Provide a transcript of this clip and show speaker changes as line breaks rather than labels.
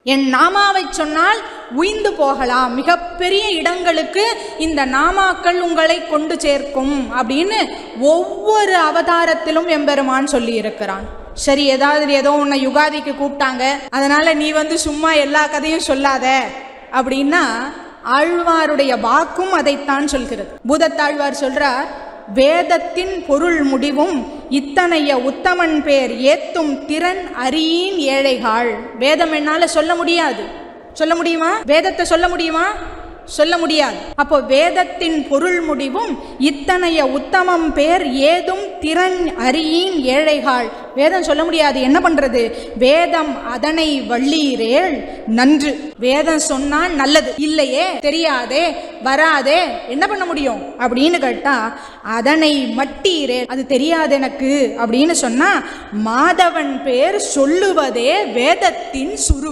என் நாமாவை சொன்னால் உய்ந்து போகலாம், மிகப்பெரிய இடங்களுக்கு இந்த நாமாக்கள் உங்களை கொண்டு சேர்க்கும் அப்படின்னு ஒவ்வொரு அவதாரத்திலும் எம்பெருமான் சொல்லி இருக்கிறான். சரி, ஏதோ உன்னை யுகாதிக்கு கூப்பிட்டாங்க, அதனால நீ சும்மா எல்லா கதையும் சொல்லாத அப்படின்னா ஆழ்வாருடைய வாக்கும் அதைத்தான் சொல்கிறது. பூதத்தாழ்வார் சொல்றார், வேதத்தின் பொருள் முடிவும் இத்தனைய உத்தமன் பேர் ஏத்தும் திறன் அறியீன் ஏழைகாள். வேதம் என்னால சொல்ல முடியாது. சொல்ல முடியுமா? வேதத்தை சொல்ல முடியுமா? சொல்ல முடியாது. அப்போ வேதத்தின் பொருள் முடிவும் இத்தனைய உத்தமம் பேர் ஏதும் திறன் அறியீன் ஏழைகாள். வேதம் சொல்ல முடியாது, என்ன பண்றது? வேதம் அதனை வள்ளீரேள் நன்று. வேதம் சொன்னால் நல்லது, இல்லையே தெரியாதே வராதே என்ன பண்ண முடியும் அப்படின்னு கேட்டா, அதனை மட்டீரே, அது தெரியாது எனக்கு அப்படின்னு சொன்னா, மாதவன் பேர் சொல்லுவதே வேதத்தின் சுரு